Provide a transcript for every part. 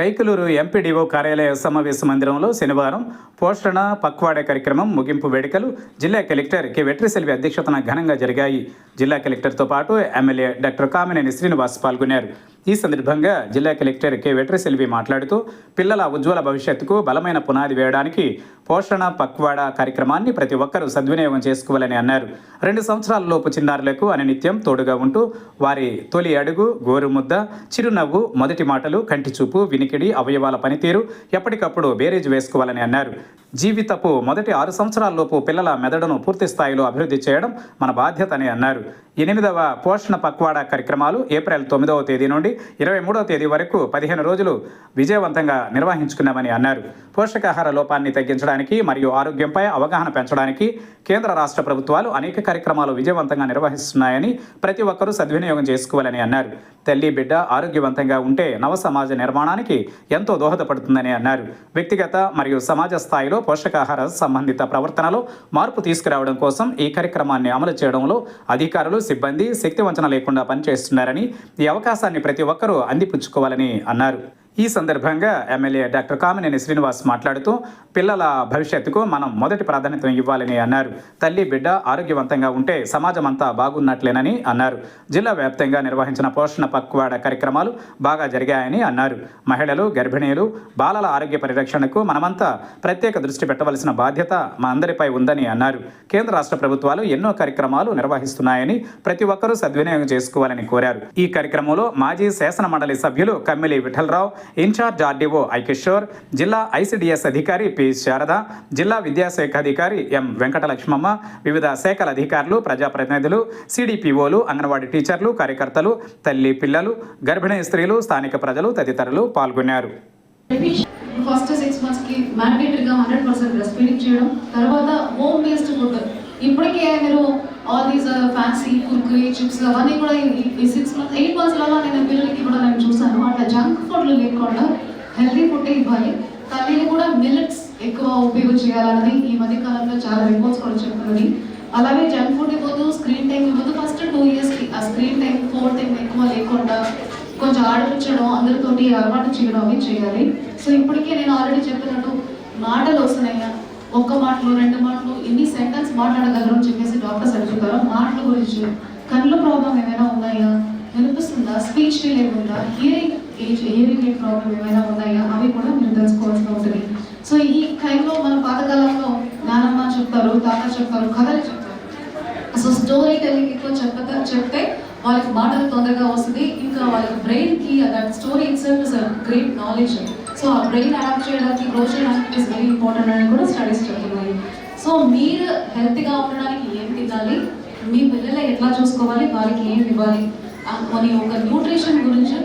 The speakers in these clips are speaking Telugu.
కైకలూరు ఎంపీడీఓ కార్యాలయ సమావేశ మందిరంలో శనివారం పోషణ పక్వాడ కార్యక్రమం ముగింపు వేడుకలు జిల్లా కలెక్టర్ కె వెట్రిసెల్వి అధ్యక్షతన ఘనంగా జరిగాయి. జిల్లా కలెక్టర్తో పాటు ఎమ్మెల్యే డాక్టర్ కామినేని శ్రీనివాస్ పాల్గొన్నారు. ఈ సందర్భంగా జిల్లా కలెక్టర్ కె వెట్రిసెల్వి మాట్లాడుతూ పిల్లల ఉజ్వల భవిష్యత్తుకు బలమైన పునాది వేయడానికి పోషణ పక్వాడ కార్యక్రమాన్ని ప్రతి ఒక్కరూ సద్వినియోగం చేసుకోవాలని అన్నారు. 2 సంవత్సరాల లోపు చిన్నారులకు అనునిత్యం తోడుగా ఉంటూ వారి తొలి అడుగు, గోరుముద్ద, చిరునవ్వు, మొదటి మాటలు, కంటి చూపు, వినికిడి, అవయవాల పనితీరు ఎప్పటికప్పుడు బేరీజు వేసుకోవాలని అన్నారు. జీవితపు మొదటి 6 సంవత్సరాలలోపు పిల్లల మెదడును పూర్తి స్థాయిలో అభివృద్ధి చేయడం మన బాధ్యత అని అన్నారు. 8వ పోషణ పక్వాడ కార్యక్రమాలు ఏప్రిల్ 9వ తేదీ నుండి 23వ తేదీ వరకు 15 రోజులు విజయవంతంగా నిర్వహించుకున్నామని అన్నారు. పోషకాహార లోపాన్ని తగ్గించడానికి మరియు ఆరోగ్యంపై అవగాహన పెంచడానికి కేంద్ర రాష్ట్ర ప్రభుత్వాలు అనేక కార్యక్రమాలు విజయవంతంగా నిర్వహిస్తున్నాయని ప్రతి ఒక్కరూ సద్వినియోగం చేసుకోవాలని అన్నారు. తల్లి బిడ్డ ఆరోగ్యవంతంగా ఉంటే నవ సమాజ నిర్మాణానికి ఎంతో దోహదపడుతుందని అన్నారు. వ్యక్తిగత మరియు సమాజ స్థాయిలో పోషకాహార సంబంధిత ప్రవర్తనలో మార్పు తీసుకురావడం కోసం ఈ కార్యక్రమాన్ని అమలు చేయడంలో అధికారులు, సిబ్బంది శక్తివంచన లేకుండా పనిచేస్తున్నారని, ఈ అవకాశాన్ని ప్రతి ఒక్కరూ అందిపుచ్చుకోవాలని అన్నారు. ఈ సందర్భంగా ఎమ్మెల్యే డాక్టర్ కామినేని శ్రీనివాస్ మాట్లాడుతూ పిల్లల భవిష్యత్తుకు మనం మొదటి ప్రాధాన్యత ఇవ్వాలని అన్నారు. తల్లి బిడ్డ ఆరోగ్యవంతంగా ఉంటే సమాజం అంతా బాగున్నట్లేనని అన్నారు. జిల్లా వ్యాప్తంగా నిర్వహించిన పోషణ పక్వాడ కార్యక్రమాలు బాగా జరిగాయని అన్నారు. మహిళలు, గర్భిణీలు, బాలల ఆరోగ్య పరిరక్షణకు మనమంతా ప్రత్యేక దృష్టి పెట్టవలసిన బాధ్యత మా అందరిపై ఉందని అన్నారు. కేంద్ర రాష్ట్ర ప్రభుత్వాలు ఎన్నో కార్యక్రమాలు నిర్వహిస్తున్నాయని ప్రతి ఒక్కరూ సద్వినియోగం చేసుకోవాలని కోరారు. ఈ కార్యక్రమంలో మాజీ శాసన మండలి సభ్యులు Kammili Vithalarao, incharge RDO I Kishore, జిల్లా ఐసిడిఎస్ అధికారి పి శారద, జిల్లా విద్యాశాఖ అధికారి ఎం వెంకటలక్ష్మమ్మ, వివిధ శాఖల అధికారులు, ప్రజాప్రతినిధులు, సిడిపిఓలు, అంగన్వాడీ టీచర్లు, కార్యకర్తలు, తల్లి పిల్లలు, గర్భిణీ స్త్రీలు, స్థానిక ప్రజలు తదితరులు పాల్గొన్నారు. ఫస్ట్ 6 months కి మ్యాండేటరీగా 100% బ్రెస్ట్ ఫీడింగ్ చేయడం, తర్వాత హోమ్ బేస్డ్ ఫుడ్. ఇప్పటికే మీరు all these fancy Kurkure chips అవన్నీ కూడా ఈ 6 months 8 months లలో నేను పిల్లలకి కూడా నేను చూసాను. అట్లా జంక్ ఫుడ్లు లేకుండా హెల్తీ ఫుడ్ ఇవ్వాలి. తల్లిని కూడా మిల్లెట్స్ ఎక్కువ ఉపయోగం చేయాలన్నది ఈ మధ్య కాలంలో చాలా రిపోర్ట్స్ కూడా చెప్తున్నది. అలాగే జంక్ ఫుడ్ ఇవ్వదు, స్క్రీన్ టైం ఇవ్వదు. ఫస్ట్ 2 yearsకి ఆ స్క్రీన్ టైం, ఫోన్ టైం ఎక్కువ లేకుండా కొంచెం ఆడిపించడం, అందరితోటి అలవాటు చేయడం అవి చేయాలి. సో ఇప్పటికే నేను ఆల్రెడీ చెప్పినట్టు మాటలు వస్తున్నాయా, 1 మాటలు 2 మాటలు ఎన్ని సెంటెన్స్ మాట్లాడగలరు అని చెప్పేసి డాక్టర్స్ అడుగుతారు. మాటల గురించి కళ్ళ ప్రాబ్లం ఏమైనా ఉన్నాయా, వినిపిస్తుందా, స్పీచ్ డిలే ఉందా, హియరింగ్ ఎయిడ్ ప్రాబ్లం ఏమైనా ఉన్నాయా, అవి కూడా మీరు తెలుసుకోవాల్సి ఉంటుంది. సో ఈ టైంలో మన పాతకాలంలో నానమ్మ చెప్తారు, తాత చెప్తారు, కథలు చెప్తారు. సో స్టోరీ టెల్లింగ్ ఎక్కువ చెప్తే వాళ్ళకి మాటలు తొందరగా వస్తుంది. ఇంకా వాళ్ళ బ్రెయిన్కి that story itself is a great knowledge. So ఆ బ్రెయిన్ అడాప్ట్ చేయడానికి, గ్రో చేయడానికి ఇస్ వెరీ ఇంపార్టెంట్ అని కూడా స్టడీస్ చెప్తున్నాయి. సో మీరు హెల్త్గా ఉండడానికి ఏం తినాలి, మీ పిల్లలు ఎట్లా చూసుకోవాలి, వాళ్ళకి ఏం ఇవ్వాలి అని ఒక న్యూట్రిషన్ గురించి.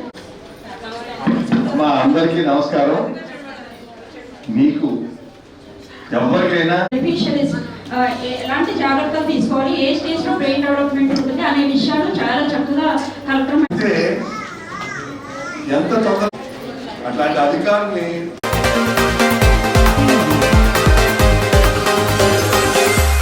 అందరికీ నమస్కారం. మీకు ఎవరికైనా ఎలాంటి జాగ్రత్తలు తీసుకోవాలి, ఏ స్టేజ్ లో బ్రెయిన్ డెవలప్మెంట్ ఉంటుంది అనే విషయాలు చాలా చక్కగా కలెక్టర్ ఎంత తొందర అట్లాంటి అధికారుల్ని